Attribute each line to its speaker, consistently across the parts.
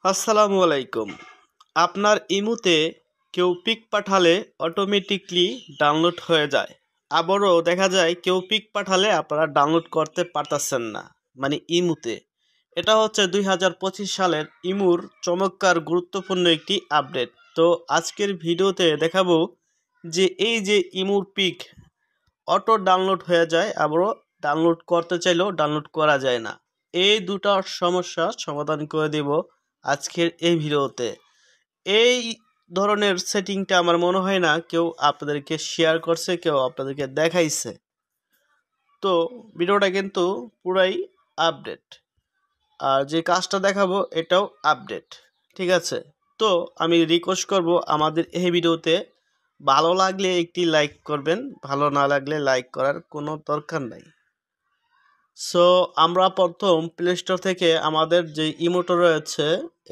Speaker 1: আসসালামু আলাইকুম। আপনার ইমুতে কেউ পিক পাঠালে অটোমেটিকলি ডাউনলোড হয়ে যায়। আবারও দেখা যায় কেউ পিক পাঠালে আপনারা ডাউনলোড করতে পারতেছেন না, মানে ইমুতে। এটা হচ্ছে 2025 সালের ইমুর চমৎকার গুরুত্বপূর্ণ একটি আপডেট। তো আজকের ভিডিওতে দেখাবো যে এই যে ইমুর পিক অটো ডাউনলোড হয়ে যায়, আবারও ডাউনলোড করতে চাইলেও ডাউনলোড করা যায় না। এই দুটো সমস্যা সমাধান করে দেব আজকের এই ভিডিওতে। এই ধরনের সেটিংটা আমার মনে হয় না কেউ আপনাদেরকে শেয়ার করছে, কেউ আপনাদেরকে দেখাইছে। তো ভিডিওটা কিন্তু পুরাই আপডেট, আর যে কাজটা দেখাবো এটাও আপডেট, ঠিক আছে? তো আমি রিকোয়েস্ট করব আমাদের এই ভিডিওতে ভালো লাগলে একটি লাইক করবেন, ভালো না লাগলে লাইক করার কোনো দরকার নাই। সো আমরা প্রথম প্লে স্টোর থেকে আমাদের যে ইমোটা রয়েছে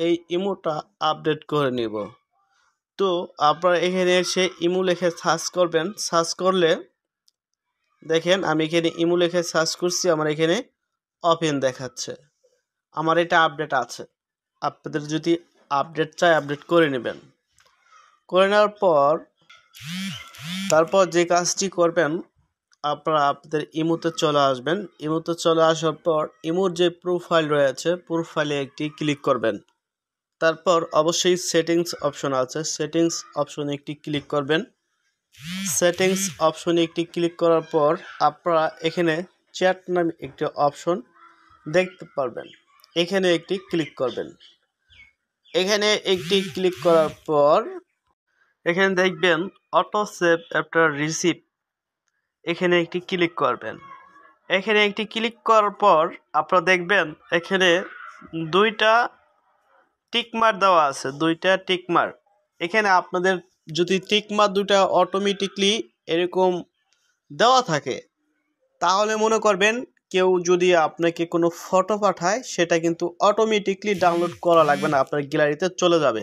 Speaker 1: এই ইমোটা আপডেট করে নিব। তো আপনারা এখানে এসে ইমো লিখে সার্চ করবেন। সার্চ করলে দেখেন আমি এখানে ইমো লিখে সার্চ করছি, আমার এখানে ওপেন দেখাচ্ছে। আমার এটা আপডেট আছে। আপনাদের যদি আপডেট চাই আপডেট করে নেবেন। করে নেওয়ার পর তারপর যে কাজটি করবেন, আপনারা আপনাদের ইমোতে চলে আসবেন। ইমোতে চলে আসার পর ইমোর যে প্রোফাইল রয়েছে প্রোফাইলে একটি ক্লিক করবেন। তারপর অবশ্যই সেটিংস অপশন আছে, সেটিংস অপশনে একটি ক্লিক করবেন। সেটিংস অপশনে একটি ক্লিক করার পর আপনারা এখানে চ্যাট নামে একটি অপশন দেখতে পারবেন, এখানে একটি ক্লিক করবেন। এখানে একটি ক্লিক করার পর এখানে দেখবেন অটো সেভ আফটার রিসিভ, এখানে একটি ক্লিক করবেন। এখানে একটি ক্লিক করার পর আপনারা দেখবেন এখানে দুইটা টিকমার্ক দেওয়া আছে, দুইটা টিকমার্ক। এখানে আপনাদের যদি টিকমার্ক দুইটা অটোমেটিকলি এরকম দেওয়া থাকে তাহলে মনে করবেন কেউ যদি আপনাকে কোনো ফটো পাঠায় সেটা কিন্তু অটোমেটিকলি ডাউনলোড করা লাগবে না, আপনার গ্যালারিতে চলে যাবে।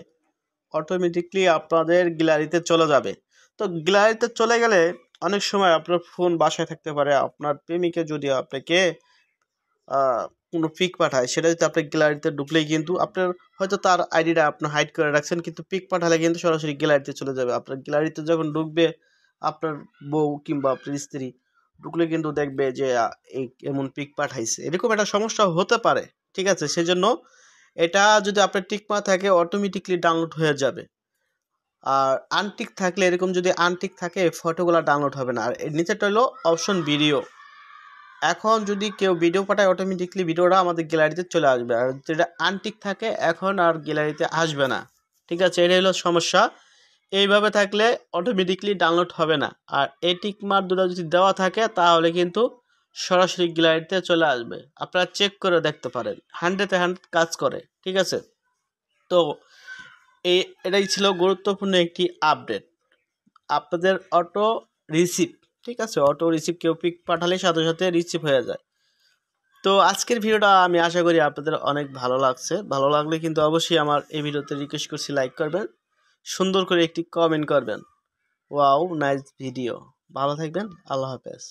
Speaker 1: অটোমেটিকলি আপনাদের গ্যালারিতে চলে যাবে। তো গ্যালারিতে চলে গেলে অনেক সময় আপনার ফোন বাসায় থাকতে পারে, আপনার প্রেমিকা যদি আপনাকে কোনো পিক পাঠায় সেটা যদি আপনার গ্যালারিতে ঢুকলেই কিন্তু আপনার হয়তো তার আইডিটা আপনার হাইড করে রাখছেন, কিন্তু পিক পাঠালে কিন্তু সরাসরি গ্যালারিতে চলে যাবে। আপনার গ্যালারিতে যখন ঢুকবে আপনার বউ কিংবা আপনার স্ত্রী, ঢুকলে কিন্তু দেখবে যে এই এমন পিক পাঠাইছে, এরকম একটা সমস্যা হতে পারে, ঠিক আছে? সেজন্য এটা যদি আপনার টিক মারা থাকে অটোমেটিকলি ডাউনলোড হয়ে যাবে। আর আনটিক থাকলে, এরকম যদি আনটিক থাকে ফটোগুলো ডাউনলোড হবে না। আর এর নিচেটা হলো অপশন ভিডিও। এখন যদি কেউ ভিডিও পাঠায় অটোমেটিকলি ভিডিওটা আমাদের গ্যালারিতে চলে আসবে, আর যেটা আনটিক থাকে এখন আর গ্যালারিতে আসবে না, ঠিক আছে? এটাই হলো সমস্যা। এইভাবে থাকলে অটোমেটিকলি ডাউনলোড হবে না। আর এই টিকমার্ক দুটো যদি দেওয়া থাকে তাহলে কিন্তু সরাসরি গ্যালারিতে চলে আসবে। আপনারা চেক করে দেখতে পারেন, 100% কাজ করে, ঠিক আছে? তো এটাই ছিল গুরুত্বপূর্ণ একটি আপডেট। আপনাদের অটো রিসিভ, ঠিক আছে? অটো রিসিভ, কেউ পিক পাঠালে সাথে সাথে রিসিভ হয়ে যায়। তো আজকের ভিডিওটা আমি আশা করি আপনাদের অনেক ভালো লাগছে। ভালো লাগলে কিন্তু অবশ্যই আমার এই ভিডিওতে রিকোয়েস্ট করছি লাইক করবেন, সুন্দর করে একটি কমেন্ট করবেন। Wow, nice video. ভালো থাকবেন, আল্লাহ হাফেজ।